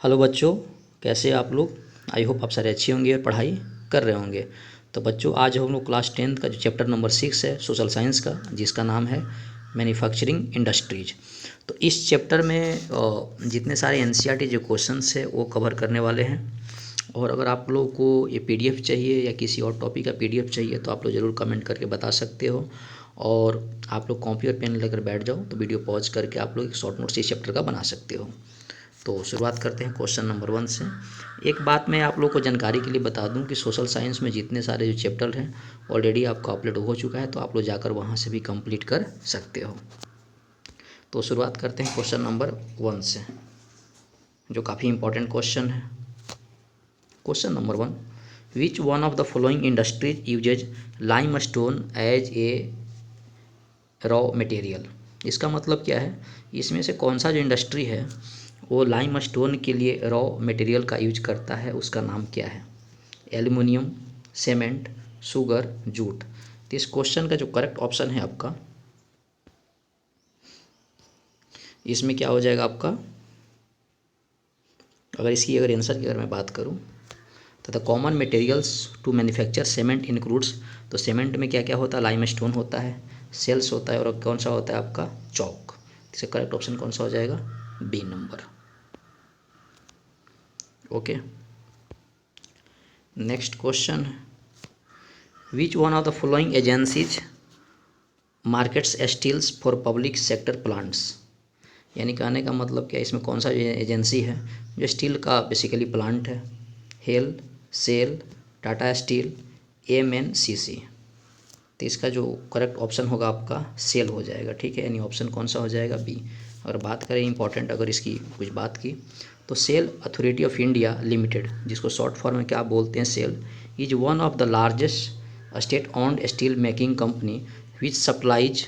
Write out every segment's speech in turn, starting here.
Hello बच्चों, कैसे आप लोग। आई होप आप सारे अच्छे होंगे और पढ़ाई कर रहे होंगे। तो बच्चों, आज हम लोग क्लास 10th का जो चैप्टर नंबर 6 है सोशल साइंस का, जिसका नाम है मैन्युफैक्चरिंग इंडस्ट्रीज। तो इस चैप्टर में जितने सारे एनसीईआरटी जो क्वेश्चंस है वो कवर करने वाले हैं। और अगर आप लोगों को ये पीडीएफ चाहिए या किसी और टॉपिक का पीडीएफ चाहिए तो आप लोग ज़रूर कमेंट करके बता सकते हो। और आप लोग कॉपी और पेन लेकर बैठ जाओ तो वीडियो पॉज करके आप लोग एक शॉर्ट नोट्स इस चैप्टर का बना सकते हो। तो शुरुआत करते हैं क्वेश्चन नंबर 1 से। एक बात मैं आप लोग को जानकारी के लिए बता दूं कि सोशल साइंस में जितने सारे जो चैप्टर हैं ऑलरेडी आपका अपलोड हो चुका है, तो आप लोग जाकर वहां से भी कंप्लीट कर सकते हो। तो शुरुआत करते हैं क्वेश्चन नंबर 1 से, जो काफ़ी इंपॉर्टेंट क्वेश्चन है। Question number 1, which one of the following industries uses limestone as a raw material. इसका मतलब क्या है, इसमें से कौन सा जो इंडस्ट्री है वो लाइम स्टोन के लिए रॉ मटेरियल का यूज करता है, उसका नाम क्या है। Aluminium, cement, sugar, jute. तो इस क्वेश्चन का जो करेक्ट ऑप्शन है आपका, इसमें क्या हो जाएगा आपका, अगर इसकी आंसर की अगर मैं बात करूं तो the common materials to manufacture cement includes. तो सीमेंट में क्या क्या होता है, लाइम स्टोन होता है, सेल्स होता है, और कौन सा होता है आपका, चौक। इसका करेक्ट ऑप्शन कौन सा हो जाएगा, B number. Okay, next question, which one of the following agencies markets steels for public sector plants. यानी कहने का मतलब क्या, इसमें कौन सा एजेंसी है जो स्टील का बेसिकली प्लांट है। हेल, सेल, टाटा स्टील, एमएनसीसी। तो इसका जो करेक्ट ऑप्शन होगा आपका सेल हो जाएगा। ठीक है, यानी ऑप्शन कौन सा हो जाएगा, बी। अगर बात करें इंपॉर्टेंट, अगर इसकी कुछ बात की तो SAIL authority of India limited, जिसको शॉर्ट फॉर्म में क्या बोलते हैं, SAIL, is one of the largest state owned steel making company which supplies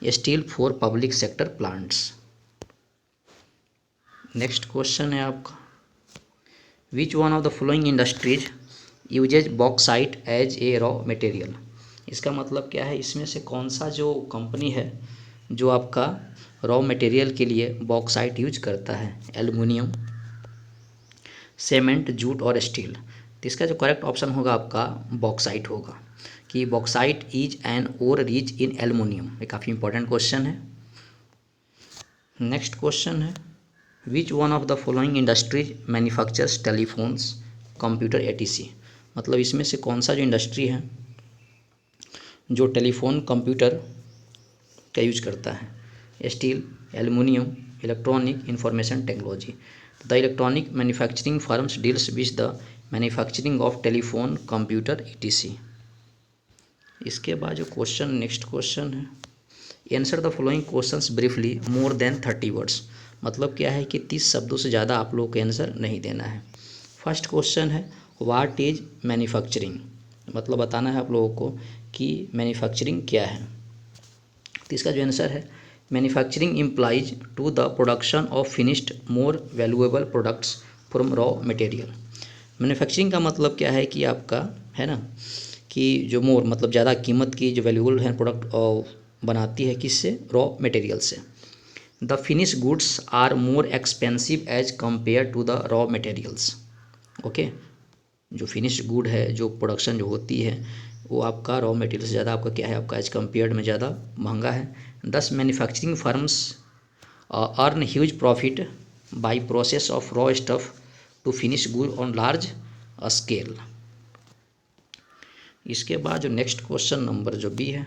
steel for public sector plants. Next question है आपका, which one of the following industries uses bauxite as a raw material. इसका मतलब क्या है, इसमें से कौन सा जो कंपनी है जो आपका रॉ मटेरियल के लिए बॉक्साइट यूज करता है। एल्युमिनियम, सीमेंट, जूट और स्टील। तो इसका जो करेक्ट ऑप्शन होगा आपका बॉक्साइट होगा, कि bauxite is an ore rich in aluminium. ये काफ़ी इंपॉर्टेंट क्वेश्चन है। नेक्स्ट क्वेश्चन है, which one of the following industries manufactures telephones, computer etc. मतलब इसमें से कौन सा जो इंडस्ट्री है जो टेलीफोन कंप्यूटर का यूज करता है। Steel, aluminium, electronic information technology. The electronic manufacturing firms deals with the manufacturing of telephone, computer, etc. इसके बाद जो क्वेश्चन, नेक्स्ट क्वेश्चन है, answer the following questions briefly more than 30 words. मतलब क्या है कि 30 शब्दों से ज़्यादा आप लोगों को आंसर नहीं देना है। फर्स्ट क्वेश्चन है, व्हाट इज मैन्युफैक्चरिंग। मतलब बताना है आप लोगों को कि मैन्युफैक्चरिंग क्या है। तो इसका जो आंसर है, manufacturing implies to the production of finished more valuable products from raw material. Manufacturing का मतलब क्या है कि आपका है ना, कि जो मोर मतलब ज़्यादा कीमत की जो वैल्यूएबल है प्रोडक्ट बनाती है, किससे, रॉ मटेरियल से। The finish goods are more expensive as compare to the raw materials. Okay, जो फिनिश गुड है, जो प्रोडक्शन जो होती है वो आपका रॉ मटेरियल से ज़्यादा आपका क्या है, आपका एज कम्पेयर्ड में ज़्यादा महंगा है। Thus manufacturing firms earn huge profit by process of raw stuff to finish good on large scale. इसके बाद जो नेक्स्ट क्वेश्चन नंबर जो बी है,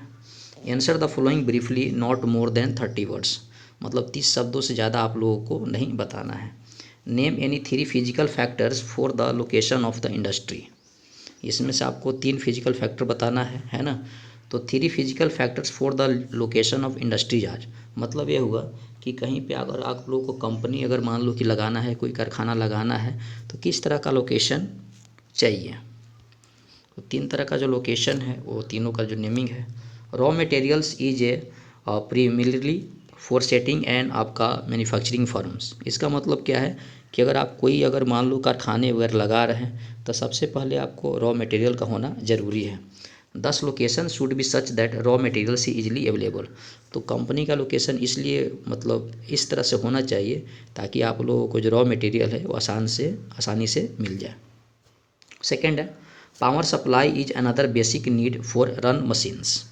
answer the following briefly not more than 30 words. मतलब 30 शब्दों से ज़्यादा आप लोगों को नहीं बताना है। Name any 3 physical factors for the location of the industry. इसमें से आपको 3 फिजिकल फैक्टर बताना है ना। तो 3 physical factors for the location of industries आज मतलब ये हुआ कि कहीं पे अगर आप लोगों को कंपनी अगर मान लो कि लगाना है, कोई कारखाना लगाना है, तो किस तरह का लोकेशन चाहिए। तो 3 तरह का जो लोकेशन है वो तीनों का जो नेमिंग है। Raw materials is a primarily for setting and आपका मैन्युफैक्चरिंग फर्म्स। इसका मतलब क्या है कि अगर आप कोई अगर मान लो कारखाने वगैरह लगा रहे हैं तो सबसे पहले आपको रॉ मटेरियल का होना ज़रूरी है। दस location should be such that raw materials easily available. तो कंपनी का लोकेशन इसलिए मतलब इस तरह से होना चाहिए ताकि आप लोगों को जो रॉ मटेरियल है वो आसानी से मिल जाए। सेकेंड है power supply is another basic need for run machines.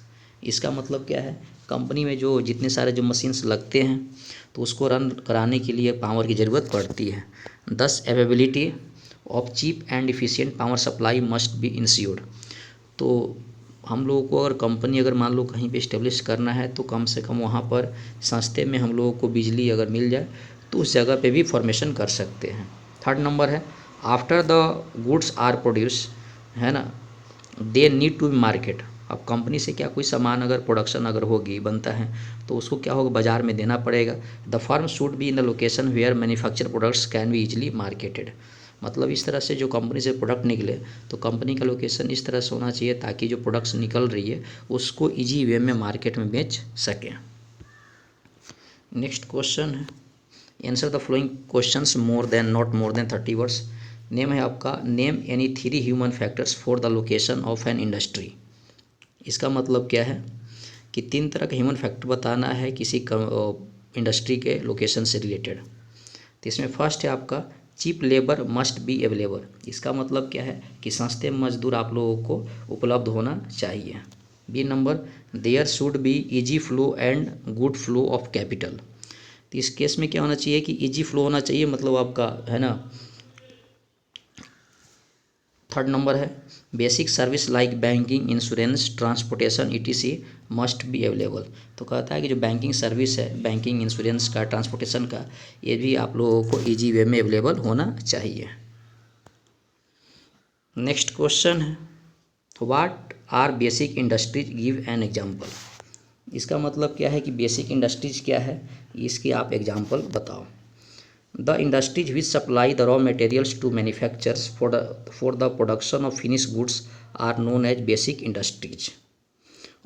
इसका मतलब क्या है, कंपनी में जो जितने सारे जो मशीन्स लगते हैं तो उसको रन कराने के लिए पावर की ज़रूरत पड़ती है। Thus availability of cheap and efficient power supply must be ensured. तो हम लोगों को अगर कंपनी अगर मान लो कहीं पे इस्टेब्लिश करना है तो कम से कम वहाँ पर सस्ते में हम लोगों को बिजली अगर मिल जाए तो उस जगह पे भी फॉर्मेशन कर सकते हैं। थर्ड नंबर है after the goods are produce, है ना, they need to be market. अब कंपनी से क्या कोई सामान अगर प्रोडक्शन अगर होगी बनता है तो उसको क्या होगा, बाज़ार में देना पड़ेगा। The firm should be in the location where manufacture products can be easily marketed. मतलब इस तरह से जो कंपनी से प्रोडक्ट निकले तो कंपनी का लोकेशन इस तरह से होना चाहिए ताकि जो प्रोडक्ट्स निकल रही है उसको इजी वे में मार्केट में बेच सकें। नेक्स्ट क्वेश्चन है answer the following questions more than 30 words. Name है आपका name any 3 human factors for the location of an industry. इसका मतलब क्या है कि 3 तरह का ह्यूमन फैक्टर बताना है किसी इंडस्ट्री के लोकेशन से रिलेटेड। तो इसमें फर्स्ट है आपका cheap labour must be available. इसका मतलब क्या है कि सस्ते मजदूर आप लोगों को उपलब्ध होना चाहिए। B number there should be easy flow and good flow of capital. तो इस केस में क्या होना चाहिए कि इजी फ्लो होना चाहिए, मतलब आपका है ना। थर्ड नंबर है basic service like banking insurance transportation etc must be available. तो कहता है कि जो बैंकिंग सर्विस है, बैंकिंग इंश्योरेंस का, ट्रांसपोर्टेशन का, ये भी आप लोगों को इजी वे में अवेलेबल होना चाहिए। नेक्स्ट क्वेश्चन है what are basic industries, give an example. इसका मतलब क्या है कि बेसिक इंडस्ट्रीज क्या है, इसकी आप एग्जाम्पल बताओ। The industries which supply the raw materials to manufactures for the production of finish goods are known as basic industries.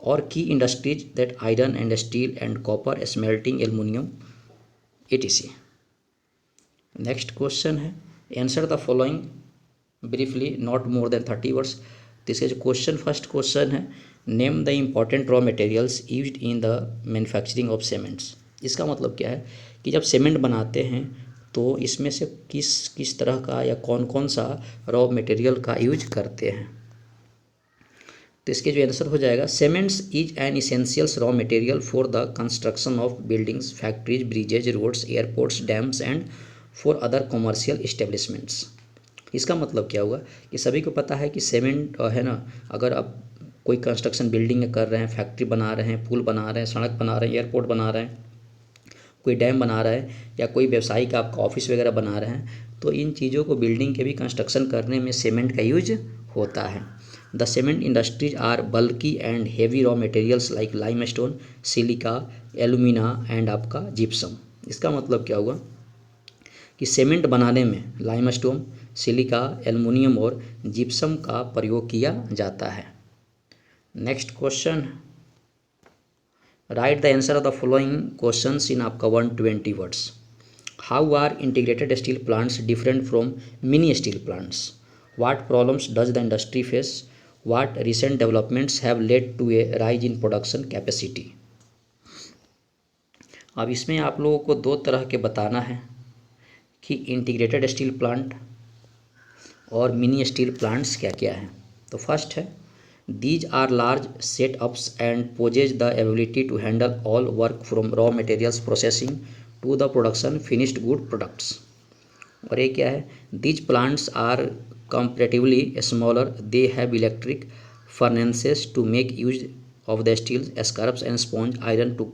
और key industries that iron and steel and copper smelting aluminium etc। Next question है answer the following briefly not more than 30 words. तो इसका जो question first question है name the important raw materials used in the manufacturing of cements. इसका मतलब क्या है कि जब सीमेंट बनाते हैं तो इसमें से किस किस तरह का या कौन कौन सा रॉ मटेरियल का यूज करते हैं। तो इसके जो आंसर हो जाएगा cements is an essentials raw material for the construction of buildings, factories, bridges, roads, airports, dams and for other commercial establishments. इसका मतलब क्या हुआ कि सभी को पता है कि सीमेंट है ना, अगर आप कोई कंस्ट्रक्शन बिल्डिंग कर रहे हैं, फैक्ट्री बना रहे हैं, पुल बना रहे हैं, सड़क बना रहे हैं, एयरपोर्ट बना रहे हैं, कोई डैम बना रहा है या कोई व्यवसायिक आपका ऑफिस वगैरह बना रहे हैं, तो इन चीज़ों को बिल्डिंग के भी कंस्ट्रक्शन करने में सीमेंट का यूज होता है। The cement industries are bulky and heavy raw materials like limestone, silica, alumina and आपका जिप्सम। इसका मतलब क्या हुआ कि सीमेंट बनाने में लाइमस्टोन, सिलिका, एल्युमिनियम और जिप्सम का प्रयोग किया जाता है। Next question write the answer of the following questions in आपका 120 words. How are integrated steel plants different from mini steel plants? What problems does the industry face? What recent developments have led to a rise in production capacity? अब इसमें आप लोगों को 2 तरह के बताना है कि इंटीग्रेटेड स्टील प्लांट और मिनी स्टील प्लांट्स क्या क्या हैं। तो फर्स्ट है these are large setups and possess the ability to handle all work from raw materials processing to the production finished good products. और ये क्या है these plants are comparatively smaller, they have electric furnaces to make use of the steel, scraps and sponge iron to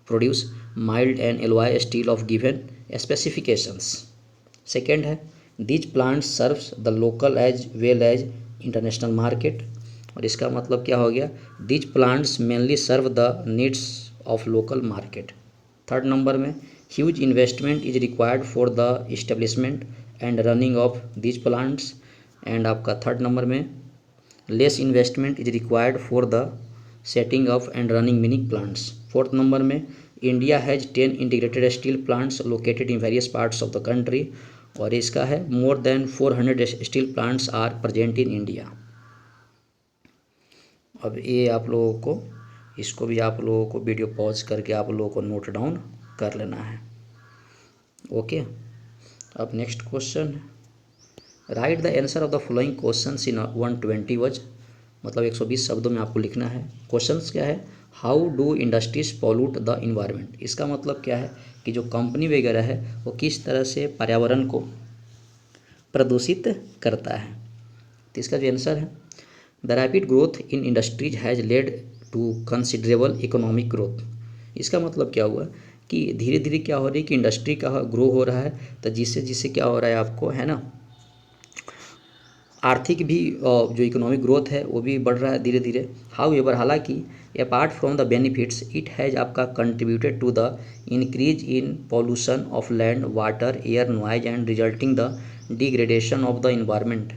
produce mild and alloy steel of given specifications. Second है these plants serves the local as well as international market। और इसका मतलब क्या हो गया these plants mainly serve the needs of local market। Third number में huge investment is required for the establishment and running of these plants। And आपका third number में less investment is required for the setting up and running mini plants। Fourth number में India has 10 integrated steel plants located in various parts of the country. और इसका है more than 400 steel plants are present in India. अब ये आप लोगों को, इसको भी आप लोगों को वीडियो पॉज करके आप लोगों को नोट डाउन कर लेना है। ओके, अब next question, write the answer of the following questions in 120 words, मतलब 120 शब्दों में आपको लिखना है। क्वेश्चंस क्या है, how do industries pollute the environment, इसका मतलब क्या है कि जो कंपनी वगैरह है वो किस तरह से पर्यावरण को प्रदूषित करता है। तो इसका जो आंसर है, the rapid growth in industries has led to considerable economic growth, इसका मतलब क्या हुआ कि धीरे धीरे क्या हो रही है कि इंडस्ट्री का ग्रो हो रहा है, तो जिससे जिससे क्या हो रहा है आपको, है ना, आर्थिक भी जो इकोनॉमिक ग्रोथ है वो भी बढ़ रहा है धीरे धीरे। हाउ एवर, हालांकि apart from the benefits it has आपका contributed to the increase in pollution of land water air noise and resulting the degradation of the environment.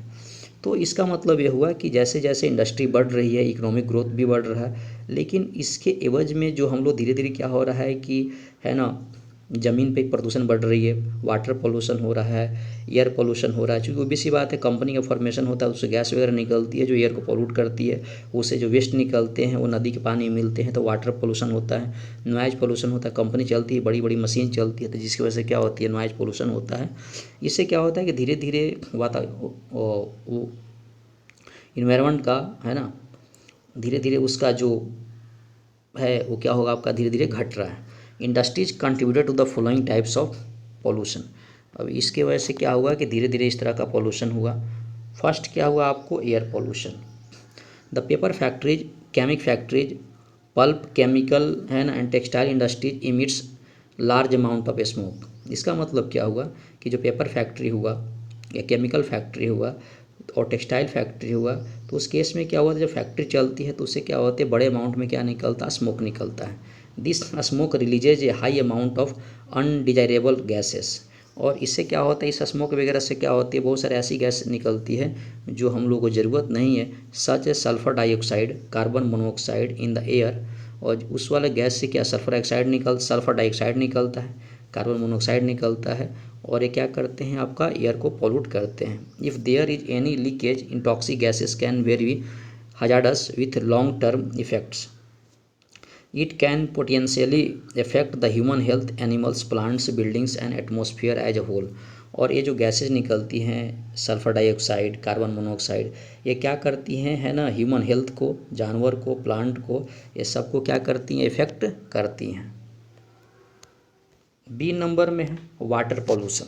तो इसका मतलब ये हुआ कि जैसे जैसे इंडस्ट्री बढ़ रही है इकोनॉमिक ग्रोथ भी बढ़ रहा है, लेकिन इसके एवज में जो हम लोग धीरे धीरे क्या हो रहा है कि, है ना, ज़मीन पे प्रदूषण बढ़ रही है, वाटर पोल्यूशन हो रहा है, एयर पोल्यूशन हो रहा है, क्योंकि obvious सी बात है कंपनी का फॉर्मेशन होता है, उससे गैस वगैरह निकलती है जो एयर को पोल्यूट करती है, उससे जो वेस्ट निकलते हैं वो नदी के पानी में मिलते हैं तो वाटर पोल्यूशन होता है, नॉइज पोल्यूशन होता है, कंपनी चलती है, बड़ी बड़ी मशीन चलती है, तो जिसकी वजह से क्या होती है, नॉइज पोल्यूशन होता है। इससे क्या होता है कि धीरे धीरे वो इन्वायरमेंट का, है ना, धीरे धीरे उसका जो है वो क्या होगा आपका, धीरे धीरे घट रहा है। Industries contributed to the following types of pollution, अब इसके वजह से क्या हुआ कि धीरे धीरे इस तरह का पॉल्यूशन हुआ। फर्स्ट क्या हुआ आपको, air pollution, the paper factories, chemical factories, pulp chemical, है ना, and textile industries emits large amount of smoke. इसका मतलब क्या हुआ कि जो पेपर फैक्ट्री हुआ या केमिकल फैक्ट्री हुआ और टेक्सटाइल फैक्ट्री हुआ, तो उस केस में क्या हुआ, जब फैक्ट्री चलती है तो उससे क्या होते हैं, बड़े अमाउंट में क्या निकलता है, स्मोक निकलता है। This smoke releases A high amount of undesirable gases, और इससे क्या होता है, इस स्मोक वगैरह से क्या होती है, बहुत सारी ऐसी गैस निकलती है जो हम लोगों को ज़रूरत नहीं है, such a sulphur dioxide, carbon monoxide in the air, और उस वाले गैस से क्या सल्फर डाइऑक्साइड निकलता है, कार्बन मोनोऑक्साइड निकलता है, और ये क्या करते हैं, आपका एयर को पॉल्यूट करते हैं। If there is any leakage in toxic gases can very hazardous with long term effects, it can potentially affect the human health, animals, plants, buildings and atmosphere as a whole. और ये जो gases निकलती हैं, sulphur dioxide, carbon monoxide, ये क्या करती हैं, है ना, ह्यूमन हेल्थ को, जानवर को, प्लांट को, ये सबको क्या करती हैं, इफेक्ट करती हैं। बी नंबर में है water pollution,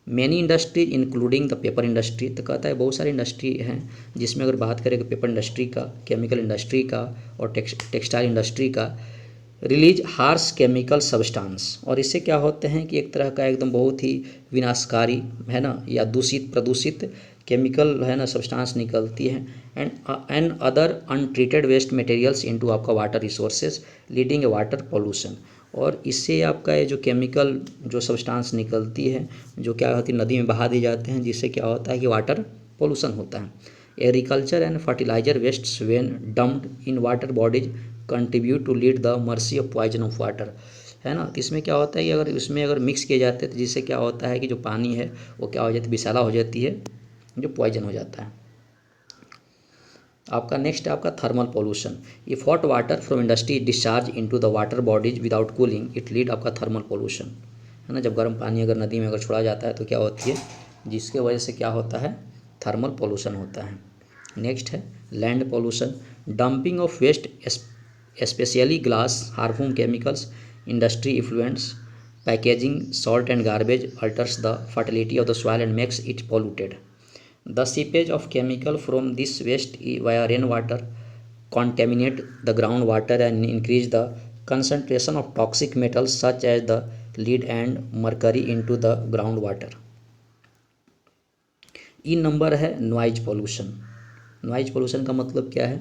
many industry including the paper industry, तो कहता है बहुत सारी इंडस्ट्री हैं जिसमें अगर बात करें पेपर इंडस्ट्री का, केमिकल इंडस्ट्री का और टेक्सटाइल इंडस्ट्री का, रिलीज हार्श केमिकल सब्सटेंस, और इससे क्या होते हैं कि एक तरह का एकदम बहुत ही विनाशकारी, है ना, या दूषित प्रदूषित केमिकल, है ना, सब्सटेंस निकलती है, and other untreated waste materials into आपका water resources leading a water pollution. और इससे आपका ये जो केमिकल जो सब्सटेंस निकलती है, जो क्या होती है, नदी में बहा दी जाते हैं, जिससे क्या होता है कि वाटर पोल्यूशन होता है। Agriculture and fertilizer wastes when dumped in water bodies contribute to lead the mercy of poison of water, है ना। तो इसमें क्या होता है कि अगर इसमें अगर मिक्स किए जाते हैं तो जिससे क्या होता है कि जो पानी है वो क्या हो जाती है, विषैला हो जाती है, जो पॉइजन हो जाता है। आपका नेक्स्ट है आपका thermal pollution, if hot water from industry discharge into the water bodies without cooling it lead आपका थर्मल पोल्यूशन, है ना। जब गर्म पानी अगर नदी में अगर छोड़ा जाता है तो क्या होती है, जिसके वजह से क्या होता है, थर्मल पोल्यूशन होता है। नेक्स्ट है land pollution, dumping of waste specially glass, harmful chemicals, industry effluents, packaging, salt and garbage alters the fertility of the soil and makes it polluted. The seepage of chemical from this waste via rainwater contaminate the groundwater and increase the concentration of toxic metals such as the lead and mercury into the groundwater. E number है noise pollution. Noise pollution का मतलब क्या है,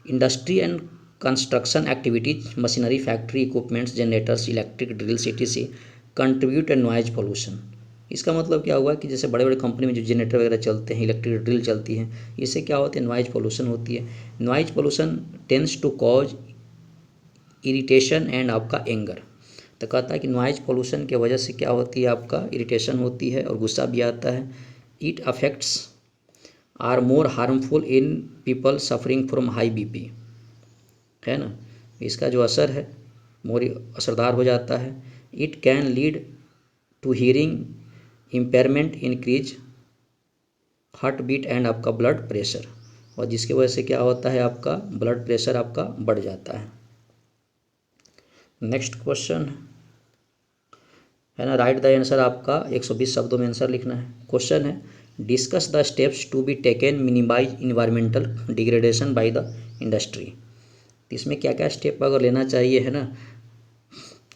industry and construction activities, machinery, factory equipments, generators, electric drills etc contribute and noise pollution. इसका मतलब क्या हुआ कि जैसे बड़े बड़े कंपनी में जो जनरेटर वगैरह चलते हैं, इलेक्ट्रिक ड्रिल चलती हैं, इससे क्या होती है, नॉइज पोल्यूशन होती है। Noise pollution tends to cause irritation and आपका एंगर, तो कहता है कि नॉइज पोल्यूशन की वजह से क्या होती है, आपका इरिटेशन होती है और गुस्सा भी आता है। It affects are more harmful in people suffering from high BP, है ना। इसका जो असर है मोर असरदार हो जाता है। It can lead to hearing impairment, increase heart beat and आपका ब्लड प्रेशर, और जिसकी वजह से क्या होता है आपका ब्लड प्रेशर आपका बढ़ जाता है। नेक्स्ट क्वेश्चन है ना, राइट द आंसर, आपका 120 शब्दों में आंसर लिखना है। क्वेश्चन है discuss the steps to be taken minimize environmental degradation by the industry. इसमें क्या क्या स्टेप अगर लेना चाहिए, है ना।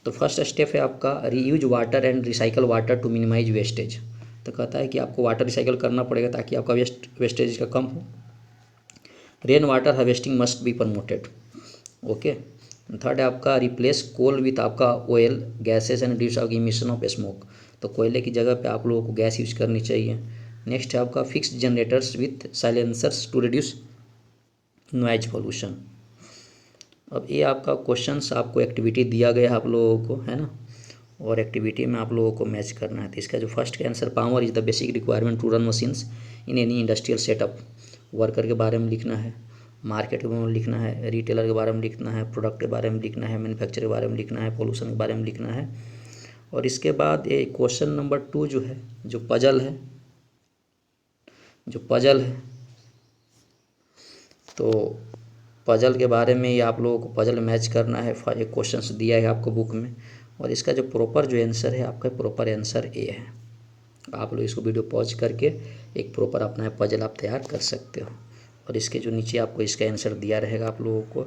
तो फर्स्ट स्टेप है आपका reuse water and recycle water to minimize wastage. तो कहता है कि आपको वाटर रिसाइकल करना पड़ेगा ताकि आपका वेस्टेज का कम हो। Rain water harvesting must be promoted. Okay. Third है आपका रिप्लेस कोल विथ आपका oil gases and reduce of emission of smoke. तो कोयले की जगह पे आप लोगों को गैस यूज करनी चाहिए। नेक्स्ट है आपका fix generators with silencers to reduce noise pollution. अब ये आपका क्वेश्चंस आपको एक्टिविटी दिया गया है आप लोगों को, है ना, और एक्टिविटी में आप लोगों को मैच करना है। तो इसका जो फर्स्ट का answer power is the basic requirement to run machines in any industrial setup. Worker के बारे में लिखना है, मार्केट के बारे में लिखना है, रिटेलर के बारे में लिखना है, प्रोडक्ट के बारे में लिखना है, मैन्युफैक्चर के बारे में लिखना है, पोल्यूशन के बारे में लिखना है। और इसके बाद ये क्वेश्चन नंबर 2 जो है, जो पजल है तो पजल के बारे में ये आप लोगों को पजल मैच करना है। एक क्वेश्चन दिया है आपको बुक में, और इसका जो प्रॉपर जो आंसर है आपका प्रॉपर आंसर ए है। आप लोग इसको वीडियो पॉज करके एक प्रॉपर अपना पजल आप तैयार कर सकते हो। और इसके जो नीचे आपको इसका आंसर दिया रहेगा आप लोगों को।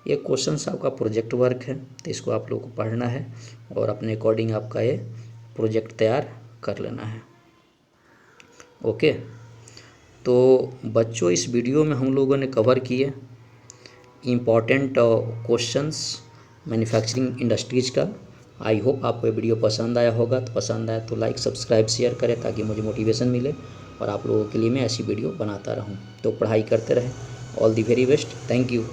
ये क्वेश्चन आपका प्रोजेक्ट वर्क है, तो इसको आप लोगों को पढ़ना है और अपने अकॉर्डिंग आपका ये प्रोजेक्ट तैयार कर लेना है। ओके। तो बच्चों इस वीडियो में हम लोगों ने कवर किए इम्पॉर्टेंट क्वेश्चंस मैन्युफैक्चरिंग इंडस्ट्रीज का। आई होप आपको ये वीडियो पसंद आया होगा। तो पसंद आया तो लाइक सब्सक्राइब शेयर करें ताकि मुझे मोटिवेशन मिले और आप लोगों के लिए मैं ऐसी वीडियो बनाता रहूं। तो पढ़ाई करते रहें। All the very best. Thank you.